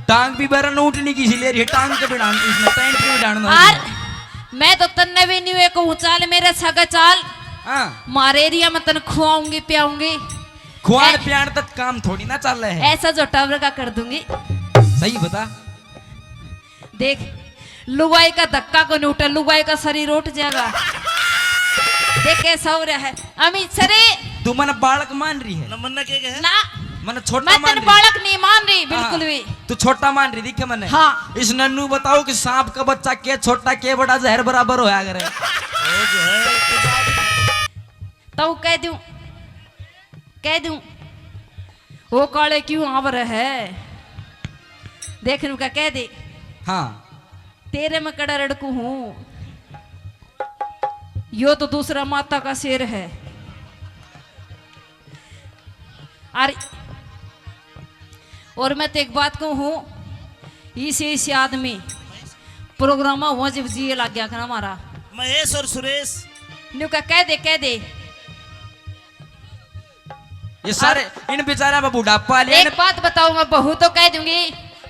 टांग भी बरन उठनी की ले रही है टांग के बिना इसने पैंट में डालना और मैं तो तन्ने भी नहीं हुए को चाल मेरे सगा चाल हां मारे एरिया में तन खुआऊंगी पियाऊंगी खुआन प्यार तक काम थोड़ी ना चल रहा है ऐसा जो टावर का कर दूंगी सही बता देख लुगाई का धक्का को नहीं उठा लुगाई का शरीर उठ जाएगा देख कैसा हो रहा है अमित सरे तू मन बालक मान रही है नमन्ना के है ना मन छोटा मैं मान तन रही बालक नहीं मान रही बिल्कुल भी तू छोटा मान रही दिखे मैंने हाँ इस नन्नू बताओ कि सांप का बच्चा के छोटा के बड़ा जहर बराबर होया करे वो जो है तो कह दूं वो काले क्यों आवर है देखने का कह दे हाँ तेरे में कड़ा लड़कू हूं यो तो दूसरा माता का शेर है और मैं तो एक बात कहूं इसे आदमी प्रोग्राम हुआ जब जिए लग गया ना हमारा महेश और सुरेश न्यू का कह दे ये सारे इन बेचारा में बुढ़ापा ले एक बात बताऊंगा बहू तो कह दूंगी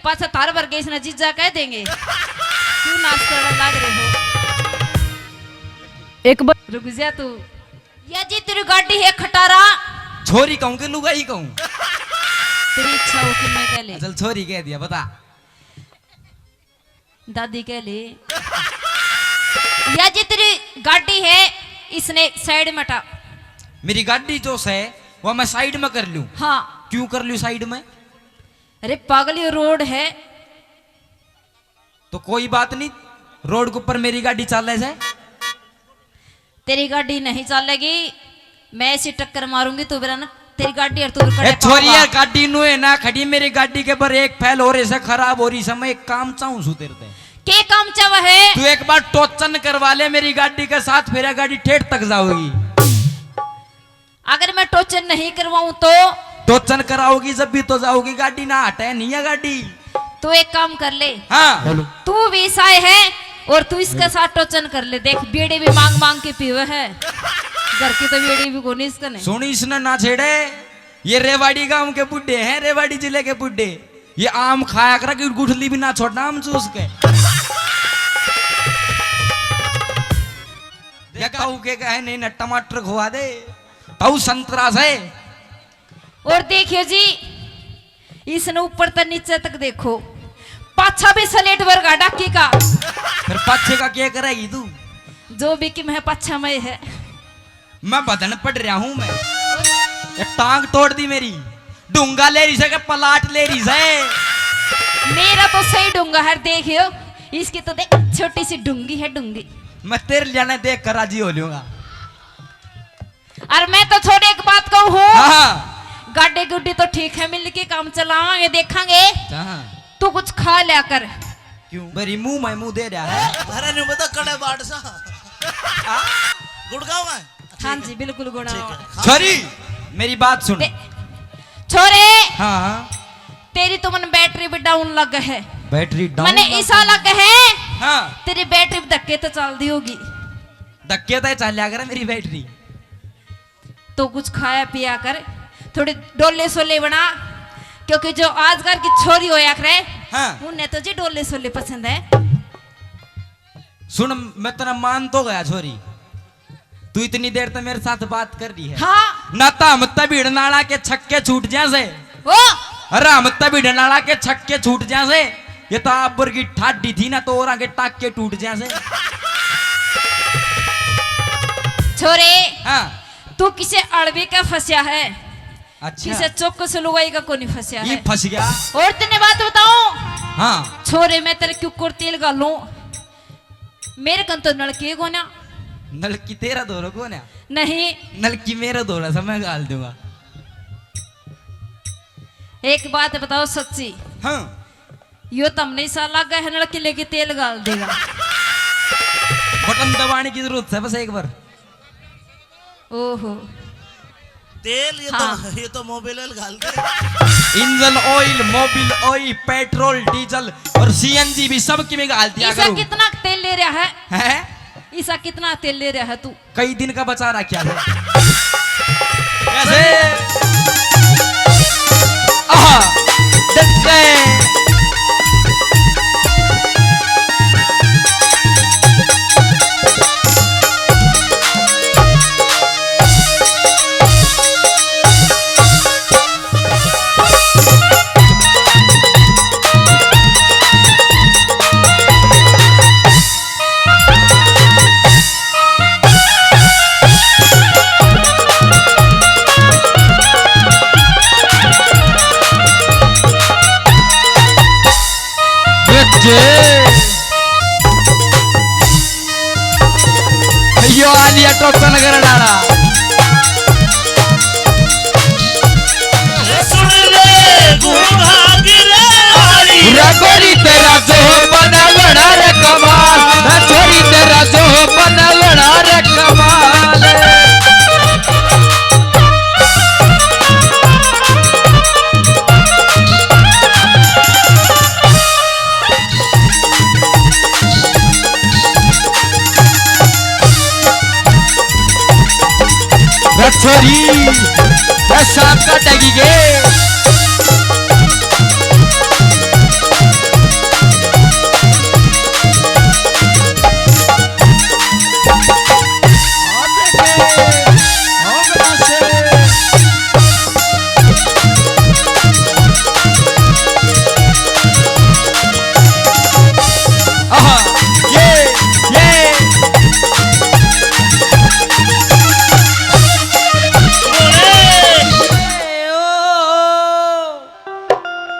पाछा तार भर के इसने जीजा कह देंगे क्यों नाच करने लग रहे हो एक बार रुक जा तू या जी तेरी गाड़ी है खटारा छोरी कहूं कि लुगाई कहूं तेरी इच्छा हो कि मैं कह ले चल छोरी कह दिया बता दादी कह ले या जी तेरी गाड़ी है इसने साइड में हटा मेरी गाड़ी जो है वो मैं साइड में कर लूं हाँ क्यों कर लूं साइड में अरे पागल ये रोड है तो कोई बात नहीं रोड के ऊपर मेरी गाड़ी चल रही है तेरी गाड़ी नहीं चलेगी मैं ऐसी टक्कर मारूंगी तू मेरा ना तेरी गाड़ी और तू ए छोरी यार गाड़ी नु है ना खड़ी मेरी गाड़ी के पर एक फैल हो रही से खराब हो रही से मैं एक काम चाहूं सु तेरे ते के काम चाव है तू एक बार टोचन करवा ले मेरी गाड़ी के साथ फिर गाड़ी ठेठ तक जाओगी अगर मैं टोचन नहीं करवाऊं तो टोचन कराओगी जब भी तो जाओगी गाड़ी ना हटे नहीं है गाड़ी तू एक काम कर ले हाँ तू भी ईसाई है और तू इसके साथ टोचन कर ले देख बेड़ी भी मांग मांग के पीवे है घर की तो बेड़ी भी कोनी इसका नहीं सुनी इसने ना छेड़े ये रेवाड़ी गांव के बुड्ढे हैं रेवाड़ी जिले के बुड्ढे ये आम खाया करा कि गुठली भी ना छोड़ना आम चूस के देखा के कहे नहीं ना टमाटर खुआ दे ताऊ संतरा से और देखियो जी इसने ऊपर तक नीचे तक देखो पाछा भी सलेट वर्गा डाकी का फिर पाछे का क्या करेगी तू जो भी कि मैं पाछा में है मैं बदन पड़ रहा हूं मैं ये टांग तोड़ दी मेरी डूंगा ले रही से के पलाट ले रही से मेरा तो सही डूंगा है देखियो इसकी तो देख छोटी सी डूंगी है डूंगी मैं तेरे जाने देख कर राजी हो लूंगा और मैं तो छोड़े एक बात कहूँ हाँ गाड़ी गुड्डी तो ठीक है मिल के काम चलाएंगे देखेंगे हाँ तू कुछ खा लिया कर क्यों मेरी मुंह में मुंह दे रहा है भरा नहीं बता कड़े बाट सा गुड़गांव में हाँ जी बिल्कुल गुणा छोरी मेरी बात सुन छोरे हाँ हाँ तेरी तो मन बैटरी भी डाउन लग है बैटरी डाउन मैंने ऐसा लग है हाँ तेरी बैटरी भी धक्के तो चलती होगी धक्के तो चल लिया कर मेरी बैटरी तो कुछ खाया पिया कर थोड़ी डोले सोले बना क्योंकि जो आजकल की छोरी होया करे हाँ उन्हें तो जी डोले सोले पसंद है सुन मैं तेरा मान तो गया छोरी तू इतनी देर तक मेरे साथ बात कर रही है हाँ ना तो हम भीड़ नाला के छक्के छूट जैसे ओ अरे हम भीड़ नाला के छक्के छूट जैसे ये तो आप की ठाडी थी ना तो और आगे टाक के टूट जैसे छोरे हाँ तू किसे अड़बे का फंसा है अच्छा किसे चौक से लुगाई का कोनी फंसा ये है फंस गया और तेने बात बताऊं हाँ छोरे मैं तेरे क्यों कर तेल गालूं मेरे कन तो नलकी कोना नलकी तेरा धोरा कौन है नहीं नलकी मेरा धोरा सब मैं गाल दूंगा एक बात बताओ सच्ची हाँ यो तमने सा लगा है नलकी लेके तेल गाल देगा बटन दबाने की जरूरत है बस एक बार ओहो तेल हाँ। ये तो मोबिल घाल के engine oil Mobil oil petrol diesel और सीएनजी भी सब की में गाल दिया ईसा करूं कितना तेल ले रहा है हैं ईसा कितना तेल ले रहा है तू कई दिन का बचा रहा क्या है कैसे आहा डट गए यो आलिया टोकन कर डाला सुन ले बूढ़ा गिरे वाली रगोरी तेरा जो बना लड़ा रे कमाल छोरी तेरा जो बना लड़ा रे कमाल छोरी सांप काटेगी गे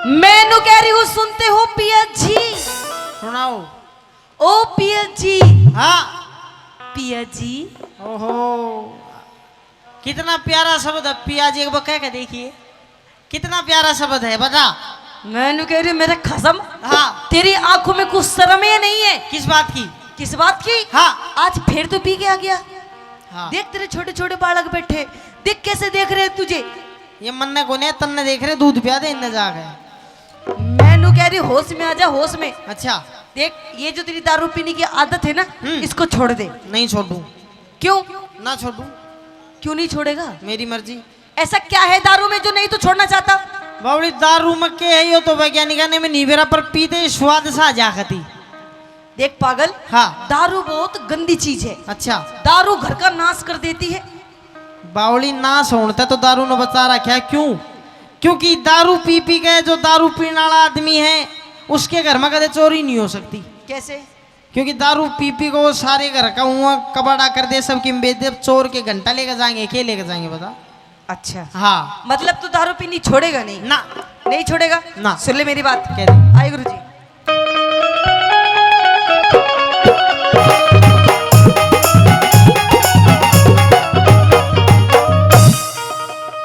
मैनू कह रही हूँ सुनते हो पिया जी सुनाओ। ओ पिया जी हाँ पिया जी ओहो कितना प्यारा शब्द है पिया जी, एक बार कह के देखिए कितना प्यारा शब्द है बता। मैनू कह रही हूँ मेरे खसम हाँ तेरी आंखों में कुछ शर्म ही नहीं है। किस बात की? किस बात की? हाँ आज फिर तो पी के आ गया। हाँ देख तेरे छोटे छोटे बालक बैठे, देख कैसे देख रहे हैं तुझे। ये मन ने कोने तन्ने देख रहे दूध पिया दे इन्ने जाके। मैनू कह रही होश में आ जा होश में। अच्छा देख ये जो तेरी दारू पीने की आदत है ना इसको छोड़ दे। नहीं छोड़ू। क्यों ना छोड़ू। क्यों नहीं छोड़ेगा? मेरी मर्जी। ऐसा क्या है दारू में जो नहीं तो छोड़ना चाहता? बावड़ी दारू में के है यो तो वैज्ञानिक ने में नीवेरा पर पीते स्वाद सा जाखती। देख पागल हाँ दारू बहुत गंदी चीज है। अच्छा दारू घर का नाश कर देती है। बावड़ी नाश होता तो दारू ने बचा रखा है। क्यों? क्योंकि दारू पी पी के जो दारू पीने वाला आदमी है उसके घर में कदे चोरी नहीं हो सकती। कैसे? क्योंकि दारू पी पी को सारे घर का हुआ कबाड़ा कर दे, सबकी बेच दे, चोर के घंटा लेकर जाएंगे, के लेकर जाएंगे बता। अच्छा हाँ मतलब तू दारू पीनी छोड़ेगा नहीं? ना नहीं छोड़ेगा ना। सुन ले मेरी बात। कह दे। आए गुरुजी।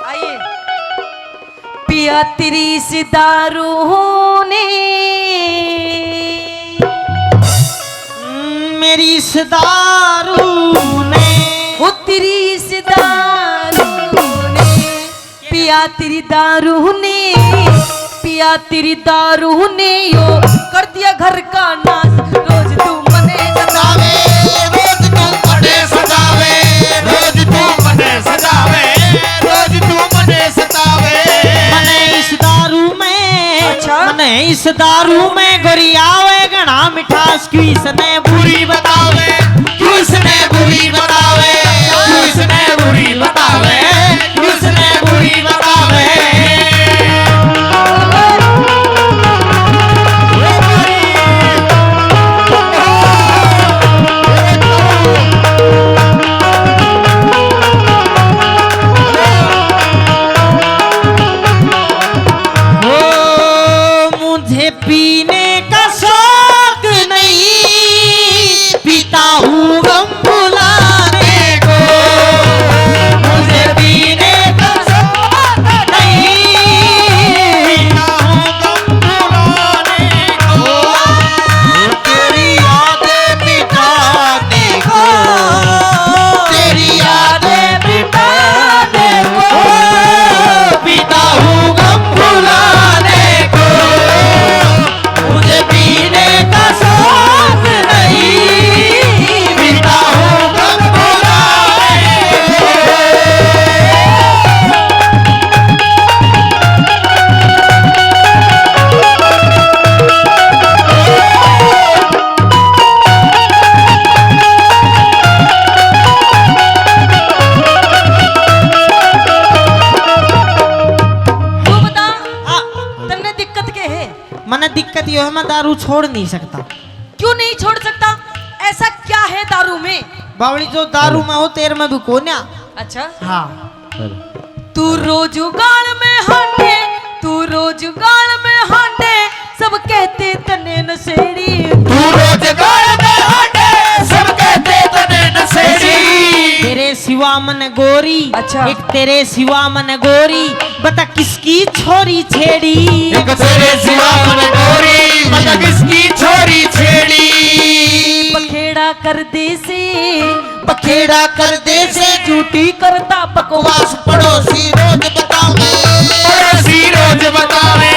आइए। पिया तेरी इस दारू ने मेरी इस दारू ने वो तेरी इस दारू ने पिया तेरी दारू ने पिया तेरी दारू ने यो कर दिया घर का नाश। रोज तू मने सतावे रोज तू मने सतावे रोज तू मने सतावे रोज तू मने सतावे मने इस दारू में अच्छा? मने इस दारू में गोरी आवे घना मिठास क्यों इसने बुरी बतावे क्यों इसने बुरी बतावे क्यों इसने बुरी बतावे क्यों इसने बुरी बतावे। मुझे पीने का शौक नहीं, पीता हूँ गम भुलाने को। मुझे पीने का शौक नहीं, पीता हूँ गम भुलाने को। तेरी यादें मिटाने को, तेरी यादें मिटाने को, पीता हूँ गम भुलाने को। मुझे पीने का शौक नहीं, पीता हूँ गम भुलाने को। तू बता हाँ, तन्ने दिक्कत क्या है? मने दिक्कत ये है मैं दारू छोड़ नहीं सकता। क्यों नहीं छोड़ सकता? ऐसा क्या है दारू में? बावली जो दारू में हो तेर में भी कोन्या। अच्छा हाँ तू रोज गाल में हांडे तू रोज गाल में हांडे सब कहते तने नशे गोरी। अच्छा। एक तेरे सिवा मन गोरी, बता किसकी छोरी छेड़ी। एक तेरे सिवा मन गोरी, बता किसकी छोरी छेड़ी। पखेड़ा कर दे से, पखेड़ा कर दे से झूठी करता बकवास। पड़ोसी रोज बतावे, पड़ोसी रोज बतावे,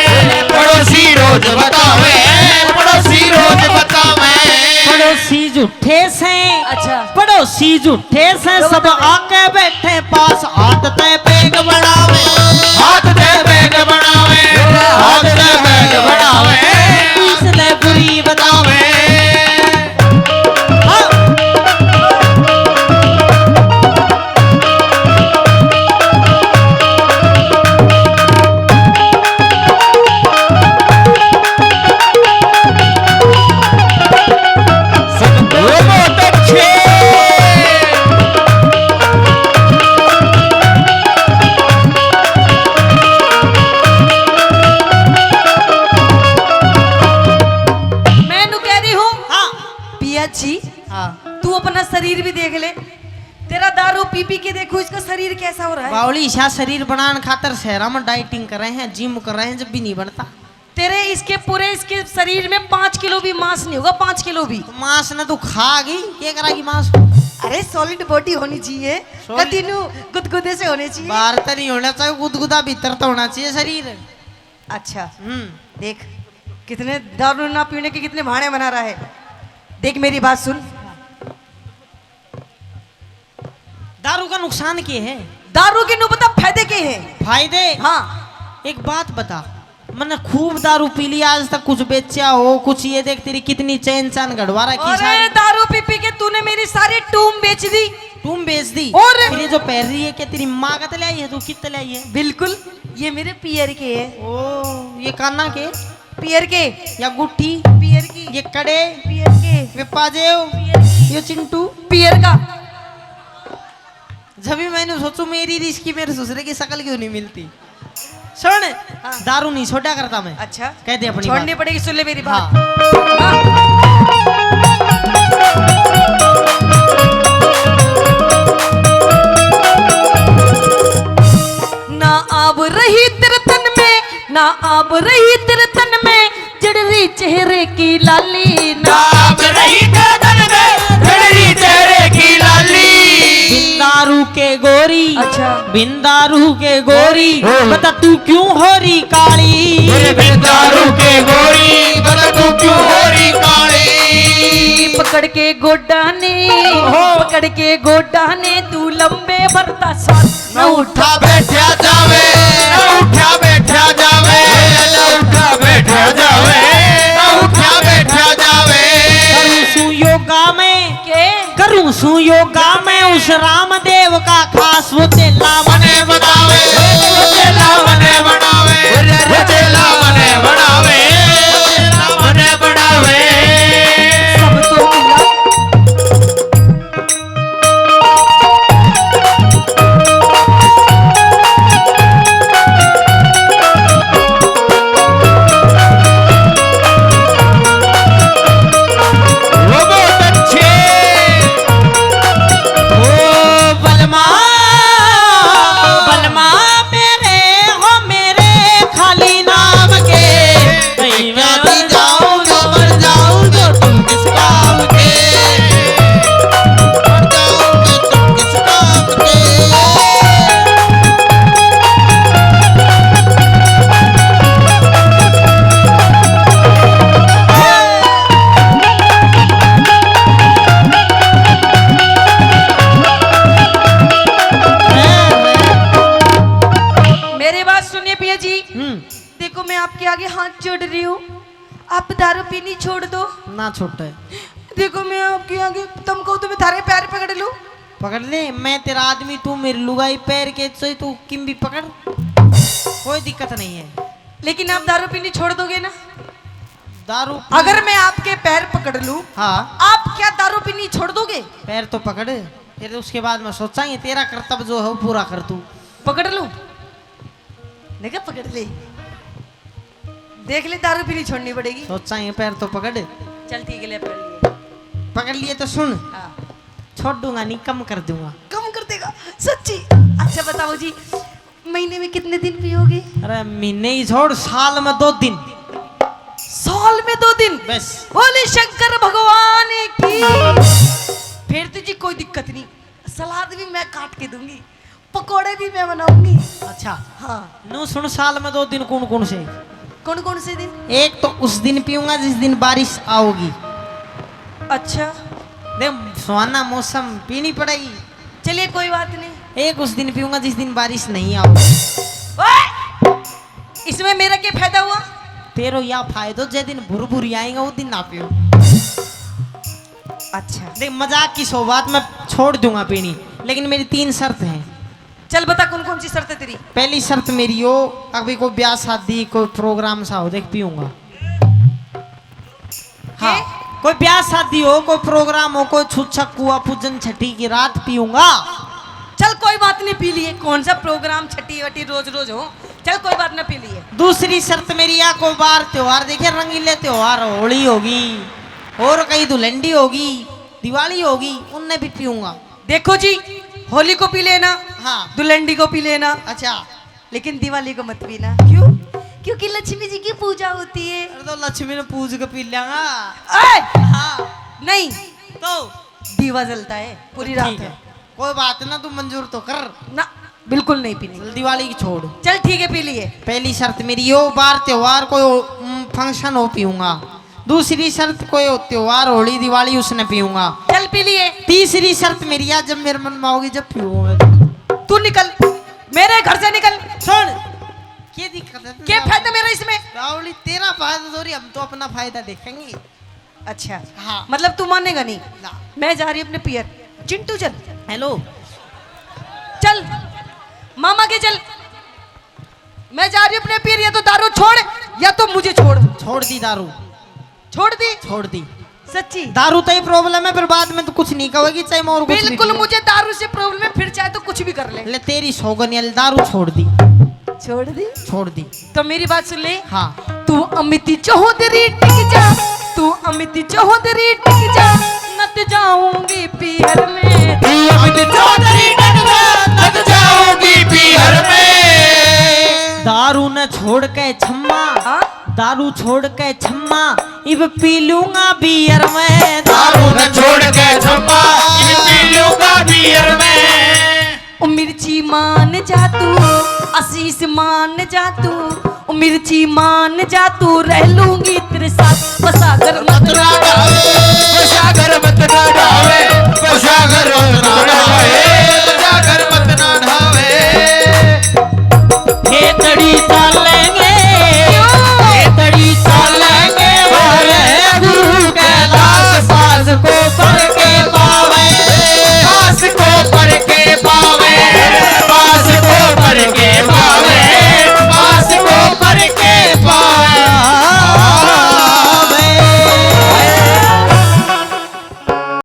पड़ोसी रोज बतावे, पड़ोसी रोज बतावे। पड़ोसी झूठे से, अच्छा। पड़ोसी झूठे से सब आके बैठे पास, हाथ ते बैग बढ़ावे, हाथ दे बैग बढ़ावे, हाथ दे बैग बढ़ावे, इसने बुरी बतावे। बहुत अच्छे। मैं नु कह रही हूँ हाँ पिया जी, हाँ तू अपना शरीर भी देख ले। तेरा दारू पी पी के देखो इसका शरीर कैसा हो रहा है। बावली शाह शरीर बनाने खातर शहरा में डाइटिंग कर रहे हैं, जिम कर रहे हैं, जब भी नहीं बनता। तेरे इसके पूरे इसके शरीर में 5 किलो भी मांस नहीं होगा, 5 किलो भी। तो मांस ने तू खा गई, क्या करागी मांस। अरे सॉलिड बॉडी होनी चाहिए, Solid- कतिनु गुदगुदे से होने चाहिए। बाहर तो नहीं होना चाहिए, गुदगुदा भीतर तो होना चाहिए शरीर। अच्छा देख कितने दारू ना पीने के कितने भाड़े बना रहा है। देख मेरी बात सुन, दारू का नुकसान क्या है? दारू के नु बता फायदे के हैं। फायदे? हाँ एक बात बता, मैंने खूब दारू पी लिया आज तक, कुछ बेचा हो कुछ, ये देख तेरी कितनी चैन चान गड़वा रखी अरे सारी। दारू पी पी के तूने मेरी सारी टूम बेच दी। तुम बेच दी और? फिर ये जो पहन रही है क्या तेरी माँ का तले आई है, तू कित तले आई है? बिल्कुल, ये मेरे पियर के है। ओ ये काना के पियर के, या गुट्ठी, पियर की, ये कड़े, पियर के, ये पाजेव, पियर की, ये चिंटू। पियर का। जब भी मैंने सोचू मेरी रिश की मेरे ससुरे की शक्ल क्यों नहीं मिलती। सुन, दारू नहीं छोड़ा करता मैं। अच्छा कह दे अपनी छोड़नी बात। पड़ेगी, सुन ले मेरी हाँ। बात। हाँ। ना आब रही तेरे तन में, ना आब रही तेरे तन में, जड़ रही चेहरे की लाली। ना आप रही गर्दन में, घड़ी चेहरे की लाली। बिन दारू के गोरी, अच्छा। बिन दारू के गोरी, बता तू क्यों हो रही काली। मेरे बिन दारू के गोरी, बता तू क्यों हो रही काली। पकड़ के गोडा ने, पकड़ के गोडा ने, तू लंबे भरता सांस न उठा बैठा जावे, न उठा बैठा जावे, न उठा बैठा जावे, न उठा बैठा जावे। करूं सू योगा में, के करूं सू योगा में, उस रामदेव का खास वो तेला मने बनावे, चेला मने बनावे, चेला मने बनावे, चेला मने बनावे। सब तो मिला। वो बहुत अच्छे। ओ बलमा, बलमा मेरे हो मेरे खाली नाम के, कहीं मैं भी जाऊं जो मर जाऊं जो तुम किस काम के, मर जाऊं जो तुम किस काम के। मेरी बात सुनिए पिया जी, देखो मैं आपके आगे हाथ जोड़ रही हूँ, आप दारू पीनी छोड़ दो। ना छोटे देखो मैं आपके आगे, तुम कहो तो मैं थारे पैर पकड़ लूं। पकड़ ले, मैं तेरा आदमी, तू मेरी लुगाई, पैर के से तू किम भी पकड़, कोई दिक्कत नहीं है। लेकिन आप दारू पीनी छोड़ दोगे ना? दारू अगर मैं आपके पैर पकड़ लूं, हाँ आप क्या दारू पीनी छोड़ दोगे? पैर तो पकड़, फिर उसके बाद में सोचांगे, तेरा कर्तव्य जो है वो पूरा कर तू। पकड़ लूं? देखा पकड़ ले, देख ले दारू पीनी छोड़नी पड़ेगी। सोचांगे, पैर तो पकड़। चल ठीक है ले पकड़ लिए। पकड़ लिए तो सुन, हाँ। छोड़ दूंगा नहीं, कम कर दूंगा। कम कर देगा सच्ची। अच्छा बताओ जी, महीने में कितने दिन पियोगे? अरे महीने ही छोड़, साल में 2 दिन साल में 2 दिन? बस। बोले शंकर भगवान की। फिर तो जी कोई दिक्कत नहीं, सलाद भी मैं काट के दूंगी, पकोड़े भी मैं बनाऊंगी। अच्छा हाँ। नो सुन, साल में 2 दिन कौन कौन से? कौन कौन से दिन? एक तो उस दिन पीऊंगा जिस दिन बारिश आओगी। अच्छा देख सुहाना मौसम पीनी पड़ेगी। चलिए कोई बात नहीं। एक उस दिन पीऊंगा जिस दिन बारिश नहीं आओगी। ओए! इसमें मेरा क्या फायदा हुआ? तेरो या फायदो जे दिन भुरभुरी आएगा वो दिन ना पियो। अच्छा देख मजाक की सौगात मैं छोड़ दूंगा पीनी, लेकिन मेरी 3 शर्त हैं। चल बता कौन कौन सी शर्त है तेरी? पहली शर्त मेरी हो, अभी कोई ब्याह शादी कोई प्रोग्राम सा हो, देख पीऊंगा। हाँ, कोई ब्याह शादी हो, कोई प्रोग्राम हो, कोई छुच्छक कुआ पूजन छठी की रात पीऊंगा। चल कोई बात नहीं, पी लिए। कौन सा प्रोग्राम छठी वटी रोज रोज हो, चल कोई बात ना, पी लिए। दूसरी शर्त मेरी, या कोई बार त्योहार देखे, रंगीले त्योहार, होली होगी और कहीं दुल्हंडी होगी, दिवाली होगी, उनने भी पीऊंगा। देखो जी, होली को पी लेना, हाँ। दुल्हंडी को पी लेना, अच्छा, लेकिन दिवाली को मत पीना। क्यों? क्योंकि लक्ष्मी जी की पूजा होती है। अरे तो लक्ष्मी ने पूज के पी लेंगा। ऐ! हाँ नहीं, तो दीवा जलता है पूरी रात ठीक है, है कोई बात ना, तू मंजूर तो कर। ना, बिल्कुल नहीं पीनी। चल दिवाली की छोड़। चल ठीक है, पी लिए। पहली शर्त मेरी यो, बार त्योहार कोई फंक्शन हो पीऊंगा। दूसरी शर्त कोई त्योहार होली दिवाली उसने पीऊंगा। चल पी लिए। तीसरी शर्त मेरी, आज जब मेरे मन में आओगी जब पीऊंगा। तू निकल, मेरे घर से निकल। सुन, क्या दिक्कत है? क्या फायदा मेरा इसमें? रावली तेरा फायदा थोड़ी, हम तो अपना फायदा देखेंगे। अच्छा हाँ। मतलब तू मानेगा नहीं? ना। मैं जा रही हूँ अपने पियर। चिंटू चल। हेलो, चल मामा के चल। मैं जा रही हूँ अपने पियर, या तो दारू छोड़ या तो मुझे छोड़। छोड़ दी दारू, छोड़ दी? छोड़ दी। सच्ची? दारू तो ही प्रॉब्लम है, फिर बाद में तो कुछ नहीं कहोगी, चाहे मैं और कुछ भी बिल्कुल पी लूं। मुझे दारू से प्रॉब्लम है, फिर चाहे तो कुछ भी कर ले। ले तेरी सौगनियल, दारू छोड़ दी, छोड़ दी? छोड़ दी। तो मेरी बात सुन ले। हाँ, तू अमिती चौधरी टिक जा, तू अमिती चौधरी टिक जा, नत जाऊंगी पियर में। तू अमित चौधरी नट जाओगी पीहर में। दारू न छोड़ के छम्मा, हाँ? दारू छोड़ के छम्मा, इब पी लूंगा बियर में। दारू न छोड़ के छम्मा, पी लूंगा बियर में। ओ मिर्ची मान जा तू, आशीष मान जा तू, ओ मिर्ची मान जा तू, रह लूंगी